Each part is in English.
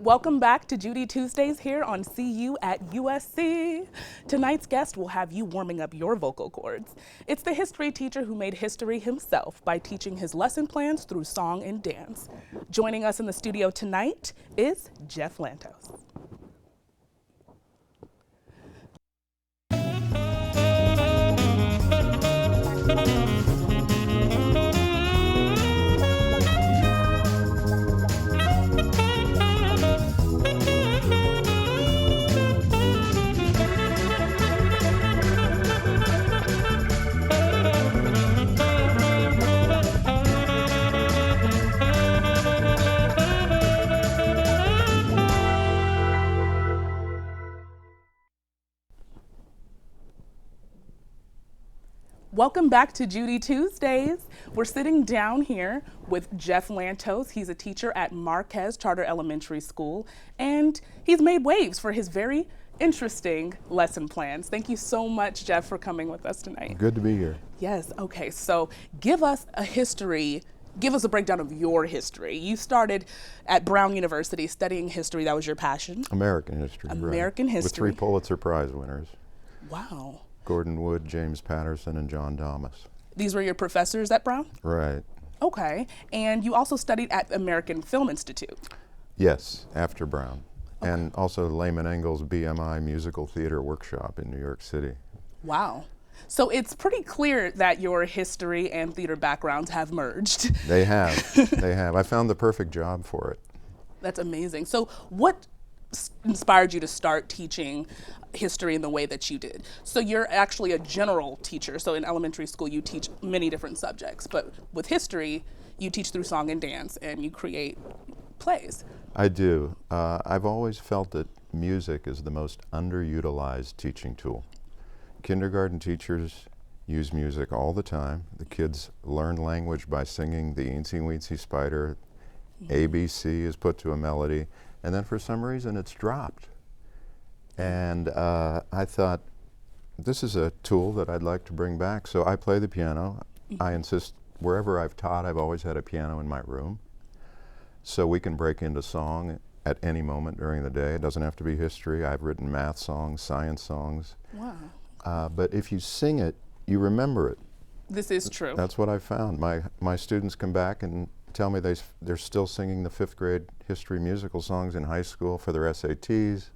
Welcome back to Judy Tuesdays here on CU at USC. Tonight's guest will have you warming up your vocal cords. It's the history teacher who made history himself by teaching his lesson plans through song and dance. Joining us in the studio tonight is Jeff Lantos. Welcome back to Judy Tuesdays. We're sitting down here with Jeff Lantos. He's a teacher at Marquez Charter Elementary School, and he's made waves for his very interesting lesson plans. Thank you so much, Jeff, for coming with us tonight. Good to be here. Yes, okay, so give us a breakdown of your history. You started at Brown University studying history. That was your passion? American history. American history. With 3 Pulitzer Prize winners. Wow. Gordon Wood, James Patterson, and John Thomas. These were your professors at Brown? Right. Okay, and you also studied at the American Film Institute? Yes, after Brown. Okay. And also Lehman Engel's BMI Musical Theater Workshop in New York City. Wow. So it's pretty clear that your history and theater backgrounds have merged. They have, they have. I found the perfect job for it. That's amazing. So what inspired you to start teaching history in the way that you did? So you're actually a general teacher. So in elementary school, you teach many different subjects, but with history, you teach through song and dance and you create plays. I do. I've always felt that music is the most underutilized teaching tool. Kindergarten teachers use music all the time. The kids learn language by singing the Eensy Weensy Spider. ABC is put to a melody, and then for some reason it's dropped. And I thought, this is a tool that I'd like to bring back. So I play the piano. I insist, wherever I've taught, I've always had a piano in my room. So we can break into song at any moment during the day. It doesn't have to be history. I've written math songs, science songs. Wow. But if you sing it, you remember it. This is true. That's what I found. My students come back and tell me they're still singing the 5th grade history musical songs in high school for their SATs.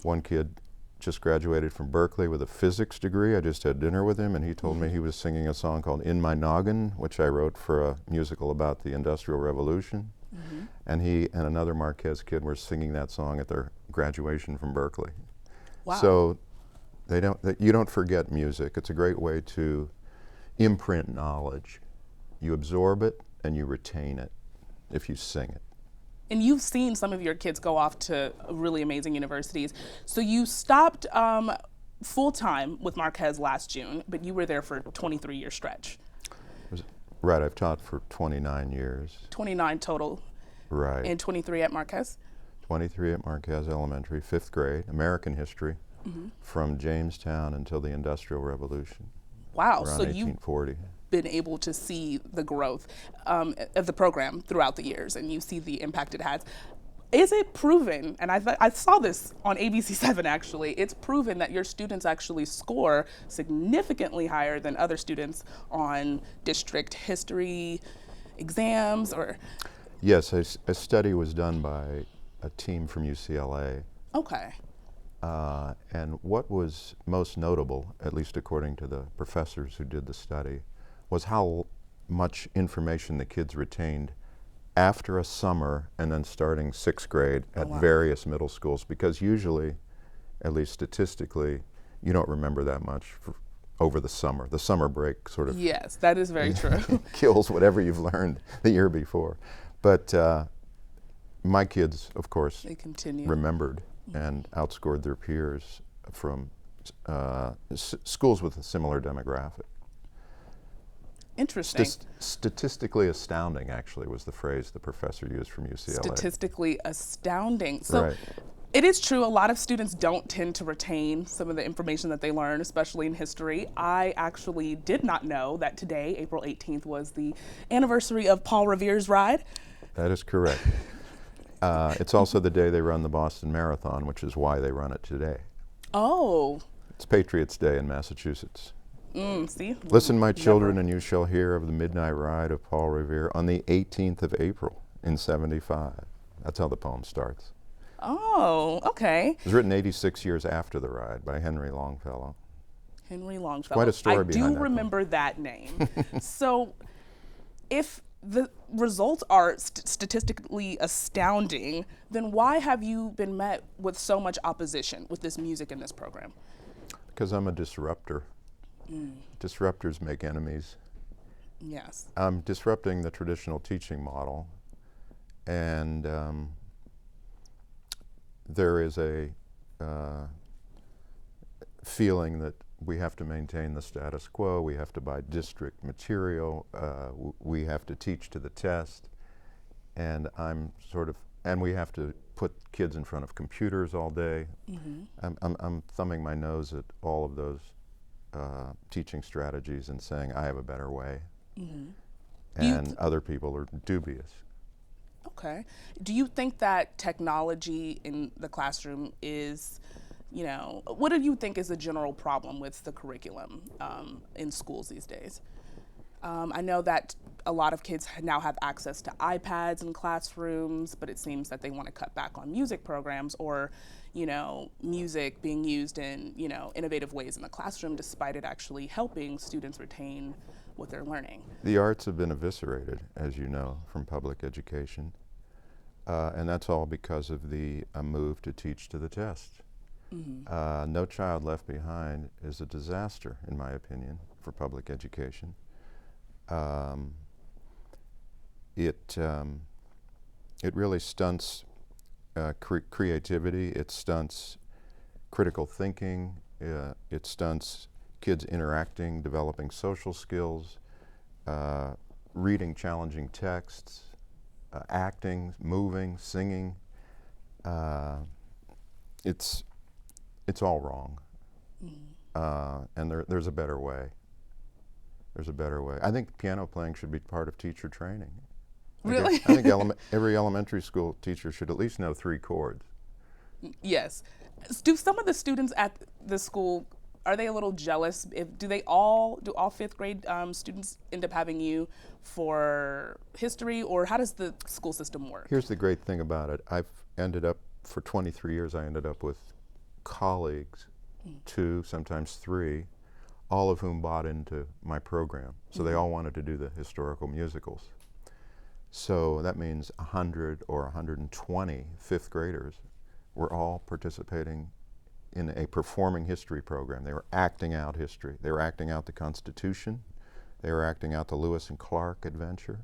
One kid just graduated from Berkeley with a physics degree. I just had dinner with him and he told me he was singing a song called In My Noggin, which I wrote for a musical about the Industrial Revolution. And he and another Marquez kid were singing that song at their graduation from Berkeley. Wow. So you don't forget music. It's a great way to imprint knowledge. You absorb it and you retain it if you sing it. And you've seen some of your kids go off to really amazing universities. So you stopped full-time with Marquez last June, but you were there for a 23-year stretch. Right, I've taught for 29 years. 29 total. Right. And 23 at Marquez? 23 at Marquez Elementary, 5th grade, American history, from Jamestown until the Industrial Revolution. Wow, around so 1840. You've been able to see the growth of the program throughout the years, and you see the impact it has. Is it proven, and I saw this on ABC7 actually, it's proven that your students actually score significantly higher than other students on district history exams or? Yes, a study was done by a team from UCLA. Okay. And what was most notable, at least according to the professors who did the study, was how much information the kids retained after a summer and then starting 6th grade at various middle schools, because usually, at least statistically, you don't remember that much over the summer. The summer break sort of yes, that is very true. kills whatever you've learned the year before. But my kids, of course, they continue. Remembered and outscored their peers from schools with a similar demographic. Interesting. Statistically astounding, actually, was the phrase the professor used from UCLA. Statistically astounding. So right. It is true, a lot of students don't tend to retain some of the information that they learn, especially in history. I actually did not know that today, April 18th, was the anniversary of Paul Revere's ride. That is correct. It's also the day they run the Boston Marathon, which is why they run it today. Oh. It's Patriots' Day in Massachusetts. See? Listen, my children, and you shall hear of the midnight ride of Paul Revere on the 18th of April in 75. That's how the poem starts. Oh, okay. It was written 86 years after the ride by Henry Longfellow. Henry Longfellow. Quite a story behind that I do poem. remember that name. So if the results are statistically astounding, then why have you been met with so much opposition with this music in this program? Because I'm a disruptor. Disruptors make enemies. Yes. I'm disrupting the traditional teaching model, and there is a feeling that we have to maintain the status quo, we have to buy district material, we have to teach to the test, and and we have to put kids in front of computers all day. I'm thumbing my nose at all of those teaching strategies and saying I have a better way, and other people are dubious. Okay. Do you think that technology in the classroom is, what do you think is the general problem with the curriculum in schools these days? I know that a lot of kids now have access to iPads in classrooms, but it seems that they want to cut back on music programs or, music being used in, innovative ways in the classroom, despite it actually helping students retain what they're learning. The arts have been eviscerated, as you know, from public education, and that's all because of the move to teach to the test. No Child Left Behind is a disaster, in my opinion, for public education. It really stunts creativity, it stunts critical thinking, it stunts kids interacting, developing social skills, reading challenging texts, acting, moving, singing. It's all wrong. And there's a better way. There's a better way. I think piano playing should be part of teacher training. Really? I think every elementary school teacher should at least know 3 chords. Yes. Do some of the students at the school, are they a little jealous? Do all 5th grade students end up having you for history, or how does the school system work? Here's the great thing about it. For 23 years, I ended up with colleagues, 2, sometimes 3, all of whom bought into my program. So they all wanted to do the historical musicals. So that means 100 or 120 5th graders were all participating in a performing history program. They were acting out history. They were acting out the Constitution. They were acting out the Lewis and Clark adventure,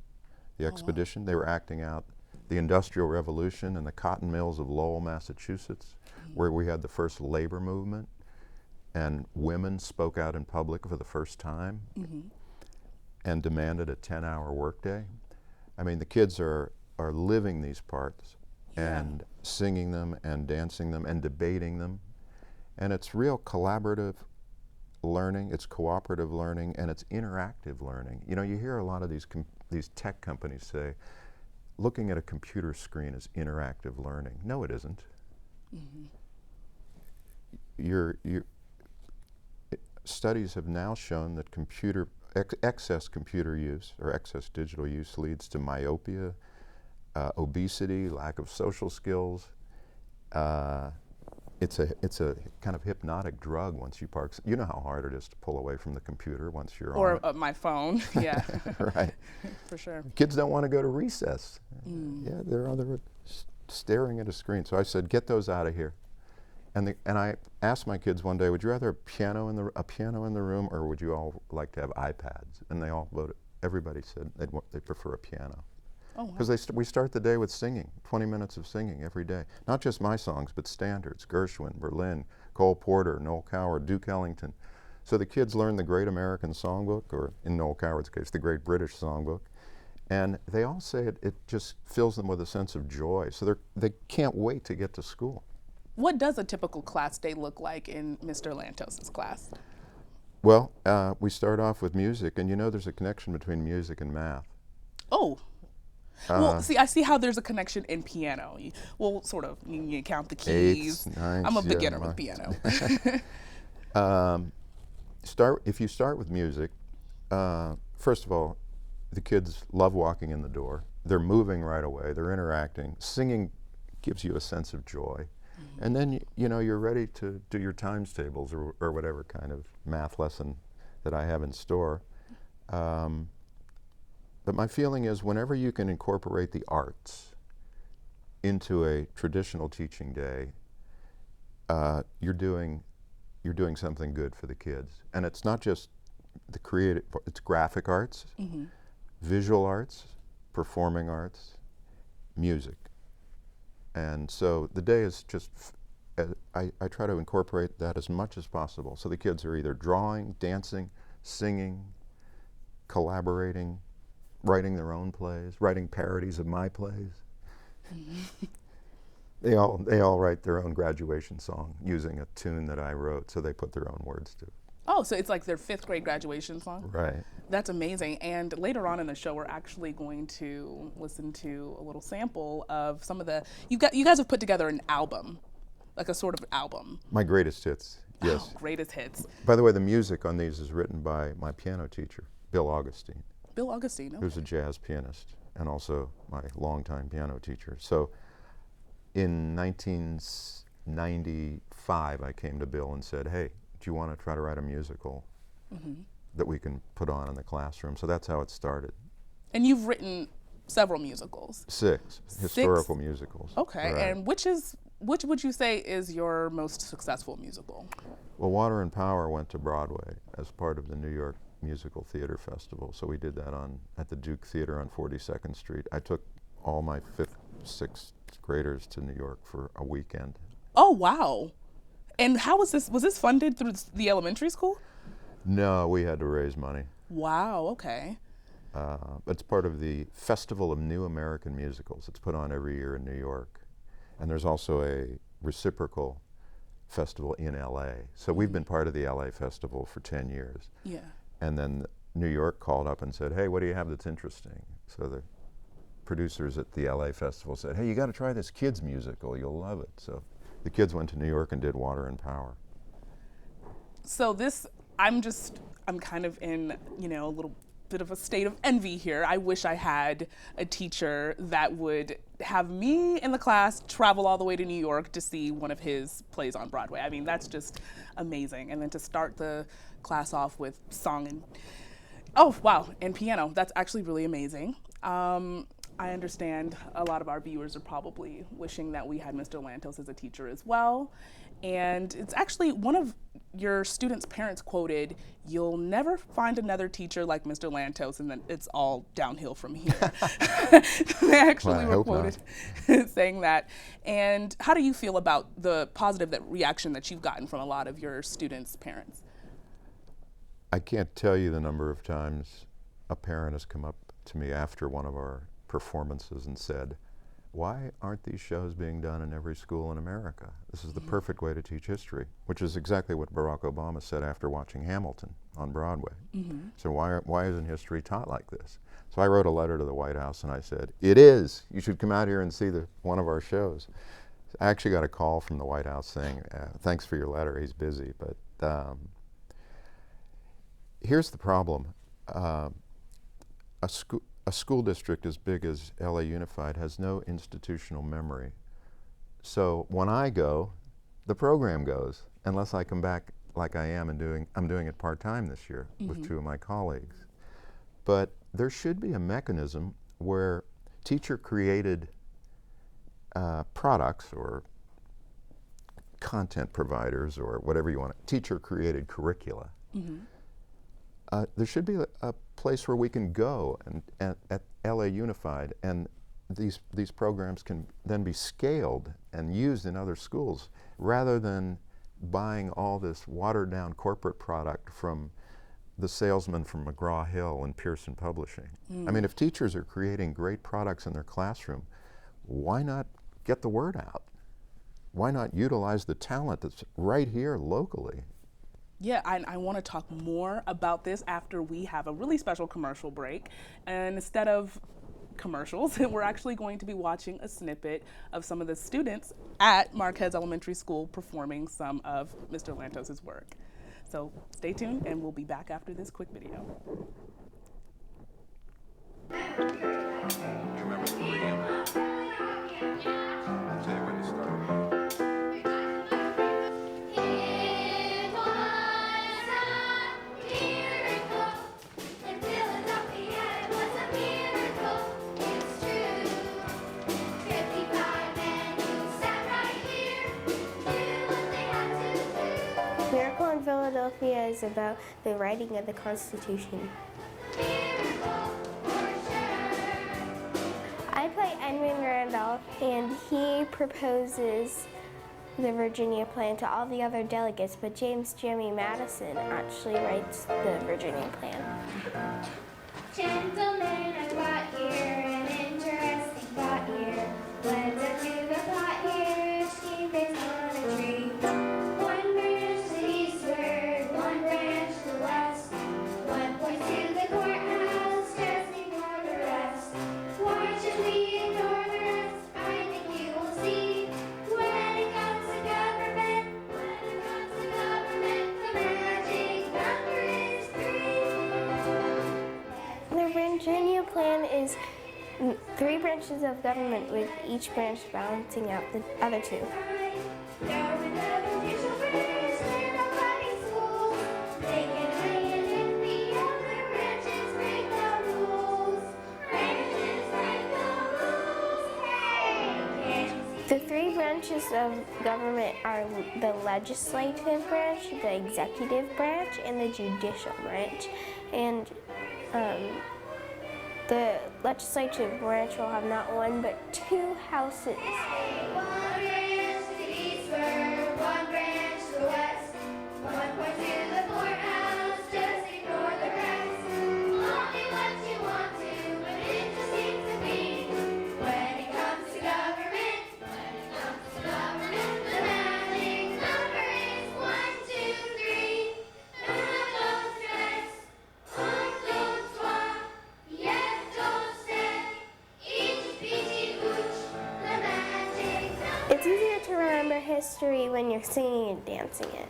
the expedition. They were acting out the Industrial Revolution and the cotton mills of Lowell, Massachusetts, where we had the first labor movement and women spoke out in public for the first time and demanded a 10-hour workday. I mean, the kids are living these parts and singing them and dancing them and debating them. And it's real collaborative learning, it's cooperative learning, and it's interactive learning. You hear a lot of these tech companies say, looking at a computer screen is interactive learning. No, it isn't. Studies have now shown that excess computer use or excess digital use leads to myopia, obesity, lack of social skills. It's a kind of hypnotic drug once you park. You know how hard it is to pull away from the computer once you're on it. Or my phone, yeah. Right. For sure. Kids don't want to go to recess. Yeah, they're staring at a screen. So I said, get those out of here. And I asked my kids one day, would you rather a piano in the room, or would you all like to have iPads? And they all voted. Everybody said they'd prefer a piano. Oh, wow. Because we start the day with singing, 20 minutes of singing every day. Not just my songs, but standards, Gershwin, Berlin, Cole Porter, Noel Coward, Duke Ellington. So the kids learn the Great American Songbook, or in Noel Coward's case, the Great British Songbook. And they all say it just fills them with a sense of joy. So they can't wait to get to school. What does a typical class day look like in Mr. Lantos' class? Well, we start off with music, and there's a connection between music and math. Oh. Well, see, I see how there's a connection in piano. Well, sort of. You count the keys. Eighths, ninths, I'm a yeah, beginner with piano. If you start with music, first of all, the kids love walking in the door. They're moving right away. They're interacting. Singing gives you a sense of joy. And then, you're ready to do your times tables or whatever kind of math lesson that I have in store. But my feeling is whenever you can incorporate the arts into a traditional teaching day, you're doing something good for the kids. And it's not just the creative, it's graphic arts, visual arts, performing arts, music. And so the day is just, I try to incorporate that as much as possible. So the kids are either drawing, dancing, singing, collaborating, writing their own plays, writing parodies of my plays. They all write their own graduation song using a tune that I wrote, so they put their own words to it. Oh, so it's like their 5th grade graduation song? Right. That's amazing. And later on in the show, we're actually going to listen to a little sample of some of the, you guys have put together an album, like a sort of album. My greatest hits, yes. Oh, greatest hits. By the way, the music on these is written by my piano teacher, Bill Augustine. Bill Augustine, okay. Who's a jazz pianist and also my longtime piano teacher. So in 1995, I came to Bill and said, hey, do you want to try to write a musical that we can put on in the classroom? So that's how it started. And you've written several musicals. 6 historical musicals. Okay, right. and which would you say is your most successful musical? Well, Water and Power went to Broadway as part of the New York Musical Theater Festival. So we did that at the Duke Theater on 42nd Street. I took all my 5th, 6th graders to New York for a weekend. Oh, wow. And how was this? Was this funded through the elementary school? No, we had to raise money. Wow, okay. It's part of the Festival of New American Musicals. It's put on every year in New York. And there's also a reciprocal festival in LA. So we've been part of the LA Festival for 10 years. Yeah. And then New York called up and said, hey, what do you have that's interesting? So the producers at the LA Festival said, hey, you got to try this kids musical. You'll love it. So the kids went to New York and did Water and Power. So I'm kind of in, a little bit of a state of envy here. I wish I had a teacher that would have me in the class travel all the way to New York to see one of his plays on Broadway. I mean, that's just amazing. And then to start the class off with song and piano. That's actually really amazing. I understand a lot of our viewers are probably wishing that we had Mr. Lantos as a teacher as well. And it's actually one of your students' parents quoted, "You'll never find another teacher like Mr. Lantos," and then it's all downhill from here. They actually were quoted saying that. And how do you feel about the positive reaction that you've gotten from a lot of your students' parents? I can't tell you the number of times a parent has come up to me after one of our performances and said, why aren't these shows being done in every school in America? This is the perfect way to teach history, which is exactly what Barack Obama said after watching Hamilton on Broadway. So why isn't history taught like this? So I wrote a letter to the White House and I said, it is. You should come out here and see one of our shows. I actually got a call from the White House saying, thanks for your letter, he's busy. But here's the problem. A school district as big as LA Unified has no institutional memory. So when I go, the program goes, unless I come back like I am and I'm doing it part-time this year with 2 of my colleagues. But there should be a mechanism where teacher-created products or content providers or whatever you want, teacher-created curricula. There should be a place where we can go and at LA Unified, and these programs can then be scaled and used in other schools rather than buying all this watered-down corporate product from the salesman from McGraw-Hill and Pearson Publishing. I mean, if teachers are creating great products in their classroom, why not get the word out? Why not utilize the talent that's right here locally? Yeah, I want to talk more about this after we have a really special commercial break. And instead of commercials, and we're actually going to be watching a snippet of some of the students at Marquez Elementary School performing some of Mr. Lantos' work. So stay tuned, and we'll be back after this quick video. You remember the preamble? I'll tell you when to start. Miracle in Philadelphia is about the writing of the Constitution. I play Edmund Randolph, and he proposes the Virginia plan to all the other delegates, but James Jimmy Madison actually writes the Virginia plan. Gentlemen, I brought here an interesting thought here. Let's do the plot here, scheme based on a tree. One branch to the eastward, one branch to the west. One point to the courthouse, just ignore the rest. Why should we ignore the rest? I think you will see. When it comes to government, the magic number is 3. The Virginia plan is 3 branches of government, with each branch balancing out the other 2. The 3 branches of government are the legislative branch, the executive branch, and the judicial branch. And the legislative branch will have not 1 but 2 houses. One branch to the eastward, 1 branch to the west. 1 point to the courthouse, just ignore the rest. Only what you want to, but it just seems to be. When it comes to government, the magic number is 1, 2, 3. None don't stress, un, don't swap, yes, don't step. Each peachy pooch, the magic number. It's easier to remember history when you're singing and dancing it.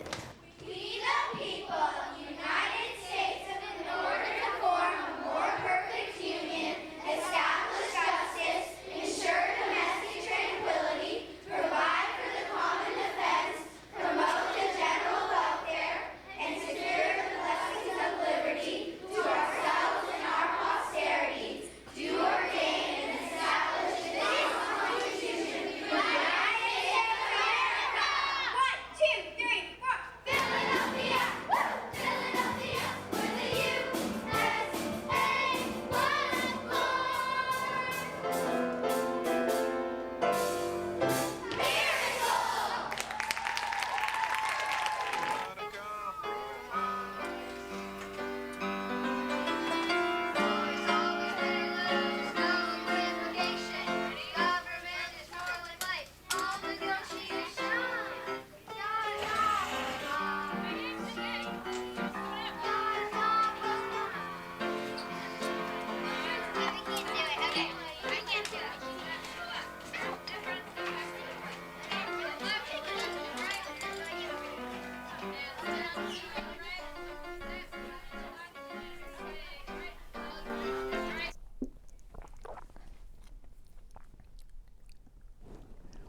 We the people, United States, in order to form a more perfect union, establish justice, ensure domestic tranquility, provide for the common defense, promote the general welfare, and secure the blessings of liberty to ourselves and our posterity. Do ordain and establish this Constitution, United States of America. 1, 2, 3, 4. Philadelphia, woo! Philadelphia, where the USA was born. Miracle!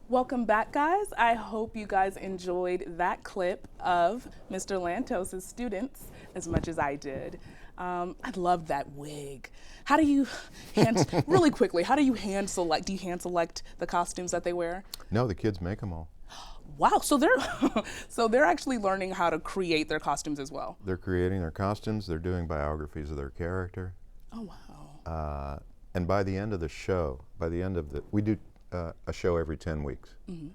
Welcome back, guys. I hope you guys enjoyed that clip of Mr. Lantos' students as much as I did. I love that wig. How do you really quickly, how do you hand select? Do you hand select the costumes that they wear? No, the kids make them all. Wow, so they're actually learning how to create their costumes as well. They're creating their costumes. They're doing biographies of their character. Oh, wow. And by the end of the show, we do a show every 10 weeks. Mm-hmm.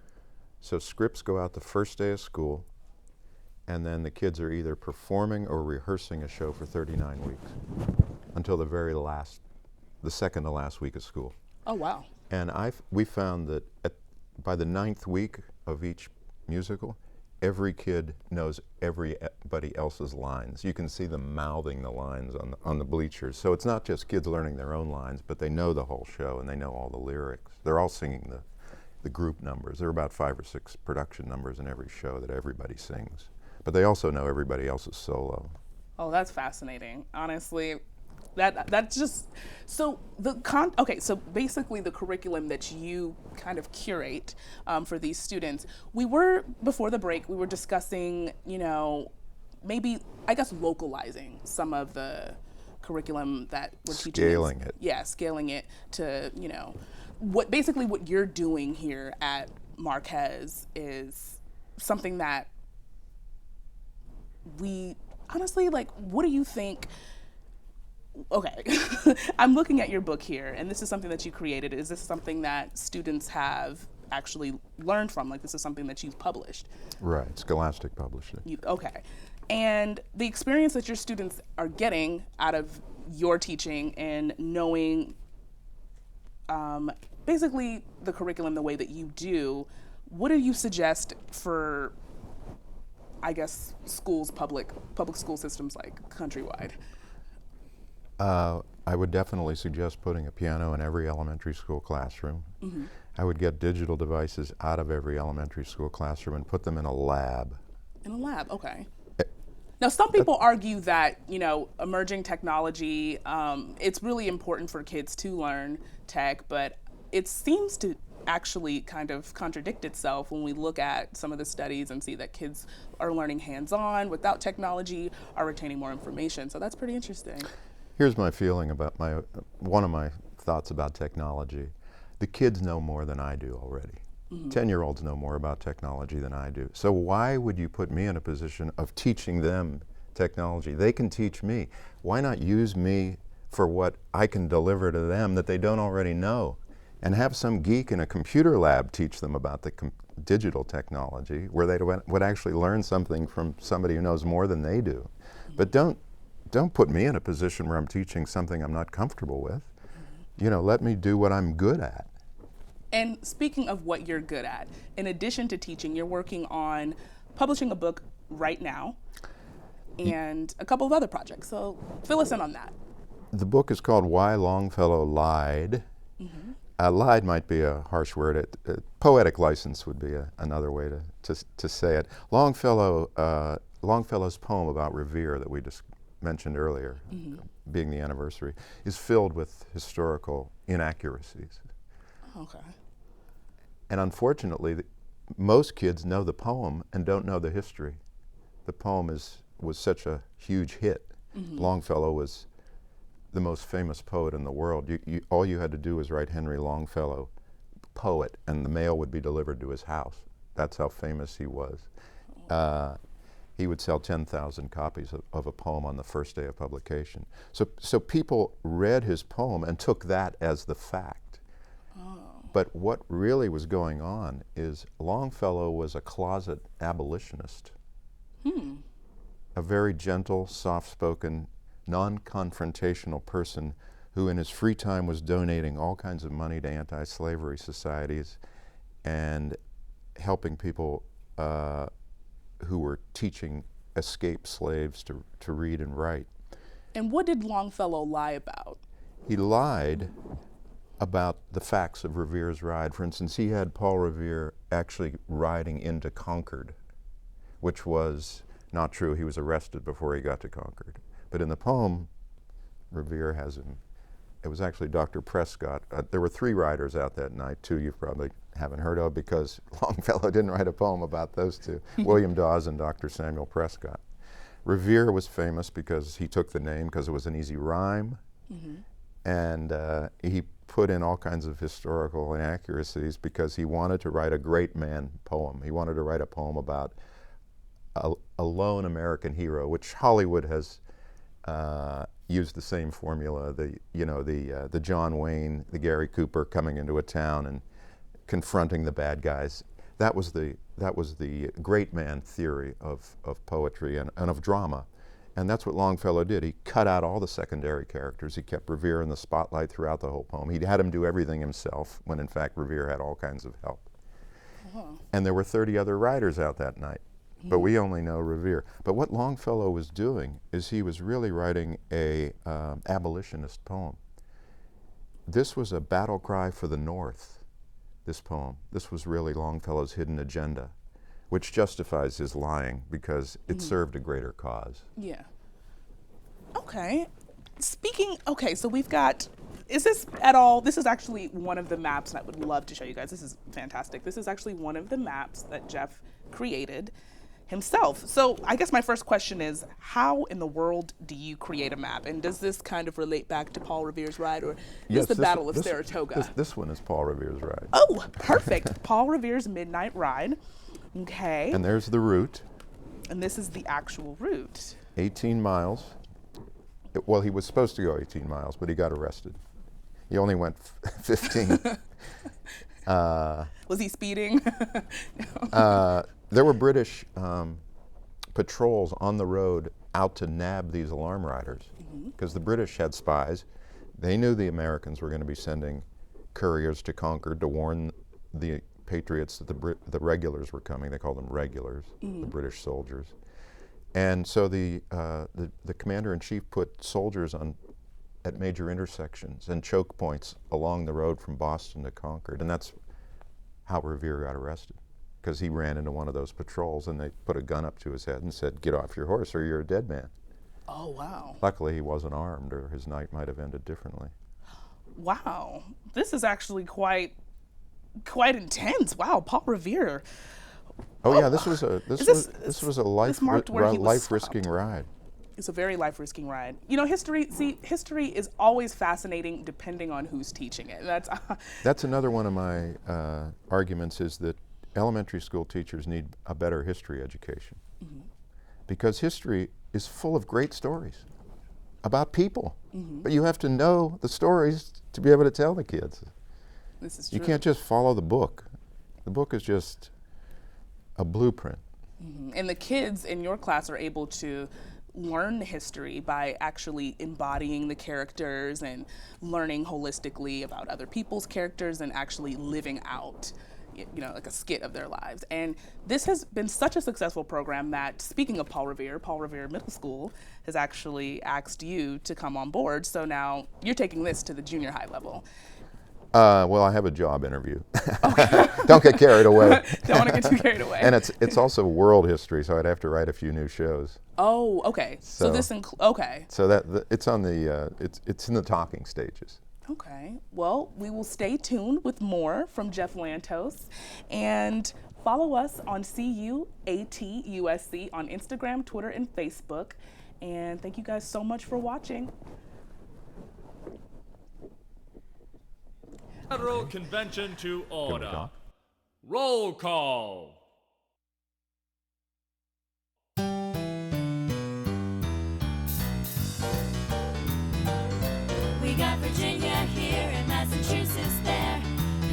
So scripts go out the first day of school, and then the kids are either performing or rehearsing a show for 39 weeks until the second to last week of school. Oh, wow. And we found that by the 9th week of each musical, every kid knows everybody else's lines. You can see them mouthing the lines on the bleachers. So it's not just kids learning their own lines, but they know the whole show and they know all the lyrics. They're all singing the group numbers. There are about 5 or 6 production numbers in every show that everybody sings. But they also know everybody else's solo. Oh, that's fascinating. Honestly, that's just so so basically the curriculum that you kind of curate for these students. We were before the break. We were discussing, maybe I guess localizing some of the curriculum that we're teaching. Scaling it. Yeah, scaling it to what you're doing here at Marquez is something that we honestly like. What do you think? Okay, I'm looking at your book here, and this is something that you created. Is this something that students have actually learned from? Like, this is something that you've published? Right, Scholastic published it. Okay. And the experience that your students are getting out of your teaching and knowing basically the curriculum the way that you do, what do you suggest for, I guess, schools, public school systems like countrywide? I would definitely suggest putting a piano in every elementary school classroom. Mm-hmm. I would get digital devices out of every elementary school classroom and put them in a lab. In a lab, okay. Now, some people argue that, emerging technology, it's really important for kids to learn tech, but it seems to actually kind of contradict itself when we look at some of the studies and see that kids are learning hands-on without technology, are retaining more information. So that's pretty interesting. Here's my feeling about one of my thoughts about technology. The kids know more than I do already. 10-year-olds know more about technology than I do. So why would you put me in a position of teaching them technology? They can teach me. Why not use me for what I can deliver to them that they don't already know? And have some geek in a computer lab teach them about the digital technology where they would actually learn something from somebody who knows more than they do. But don't put me in a position where I'm teaching something I'm not comfortable with. Let me do what I'm good at. And speaking of what you're good at, in addition to teaching, you're working on publishing a book right now and a couple of other projects. So fill us in on that. The book is called Why Longfellow Lied. Lied might be a harsh word. Poetic license would be another way to say it. Longfellow's poem about Revere that we just mentioned earlier, being the anniversary, is filled with historical inaccuracies. Okay. And unfortunately, most kids know the poem and don't know the history. The poem was such a huge hit. Longfellow was the most famous poet in the world. All you had to do was write Henry Longfellow, poet, and the mail would be delivered to his house. That's how famous he was. He would sell 10,000 copies of a poem on the first day of publication. So people read his poem and took that as the fact. But what really was going on is Longfellow was a closet abolitionist. A very gentle, soft-spoken, non-confrontational person who in his free time was donating all kinds of money to anti-slavery societies and helping people who were teaching escaped slaves to read and write. And what did Longfellow lie about? He lied about the facts of Revere's ride. For instance, he had Paul Revere actually riding into Concord, which was not true. He was arrested before he got to Concord. But in the poem, Revere has him. It was actually Dr. Prescott. There were 3 riders out that night, 2 you probably haven't heard of because Longfellow didn't write a poem about those 2, William Dawes and Dr. Samuel Prescott. Revere was famous because he took the name because it was an easy rhyme, and he put in all kinds of historical inaccuracies because he wanted to write a great man poem. He wanted to write a poem about a lone American hero, which Hollywood has used the same formula. The John Wayne, the Gary Cooper coming into a town and confronting the bad guys. That was the great man theory of poetry and of drama. And that's what Longfellow did. He cut out all the secondary characters. He kept Revere in the spotlight throughout the whole poem. He had him do everything himself, when in fact Revere had all kinds of help. And there were 30 other writers out that night. but we only know Revere. But what Longfellow was doing is he was really writing a abolitionist poem. This was a battle cry for the North, this poem. This was really Longfellow's hidden agenda, which justifies his lying because it served a greater cause. Yeah. Okay. Okay, so we've got, is this at all, this is actually one of the maps, and I would love to show you guys. This is fantastic. This is actually one of the maps that Jeff created himself. So I guess my first question is, how in the world do you create a map? And does this kind of relate back to Paul Revere's ride, or is the Battle of Saratoga? This one is Paul Revere's ride. Oh, perfect. Paul Revere's Midnight Ride. Okay. And there's the route. And this is the actual route. 18 miles. Well, he was supposed to go 18 miles, but he got arrested. He only went 15. Was he speeding? There were British patrols on the road out to nab these alarm riders, because the British had spies. They knew the Americans were going to be sending couriers to Concord to warn the Patriots that the regulars were coming. They called them regulars, the British soldiers. And so the commander-in-chief put soldiers at major intersections and choke points along the road from Boston to Concord, and that's how Revere got arrested, because he ran into one of those patrols and they put a gun up to his head and said, "Get off your horse or you're a dead man." Oh, wow. Luckily he wasn't armed, or his night might have ended differently. Wow. This is actually quite intense. Wow, Paul Revere. Oh yeah, this was a life-risking ride. It's a very life-risking ride. You know, history is always fascinating depending on who's teaching it. That's another one of my arguments, is that elementary school teachers need a better history education. Because history is full of great stories about people. But you have to know the stories to be able to tell the kids. This is true. You can't just follow the book. The book is just a blueprint. And the kids in your class are able to learn history by actually embodying the characters and learning holistically about other people's characters and actually living out, you know, like a skit of their lives. And this has been such a successful program that, speaking of Paul Revere Middle School has actually asked you to come on board. So now you're taking this to the junior high level. Well, I have a job interview. Don't get carried away. Don't want to get too carried away. And it's also world history, so I'd have to write a few new shows. Oh, okay. So this okay. So that it's on the it's in the talking stages. Okay. Well, we will stay tuned with more from Jeff Lantos, and follow us on CUATUSC on Instagram, Twitter, and Facebook. And thank you guys so much for watching. Federal Convention to Can we order. talk? Roll call. We got Virginia here and Massachusetts there.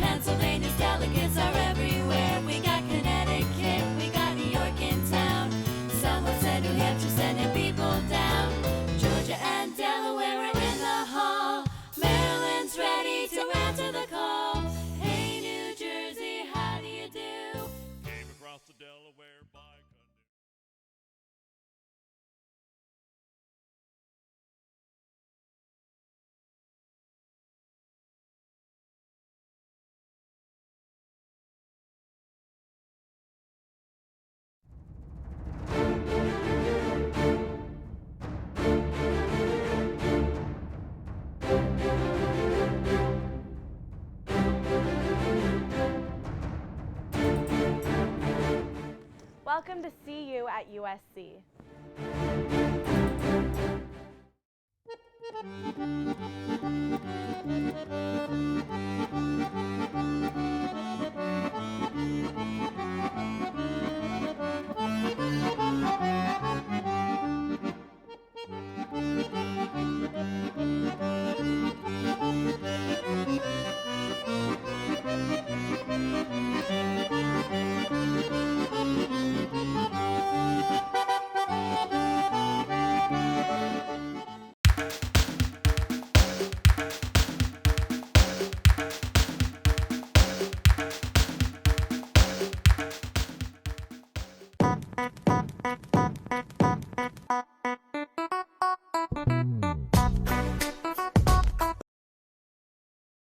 Pennsylvania's delegates are everywhere. We got Connecticut, we got New York in town. Someone said New Hampshire sending people down. Georgia and Delaware are in the hall. Maryland's ready to answer the call. Hey, New Jersey, how do you do? Came across the Delaware by Welcome to CU at USC.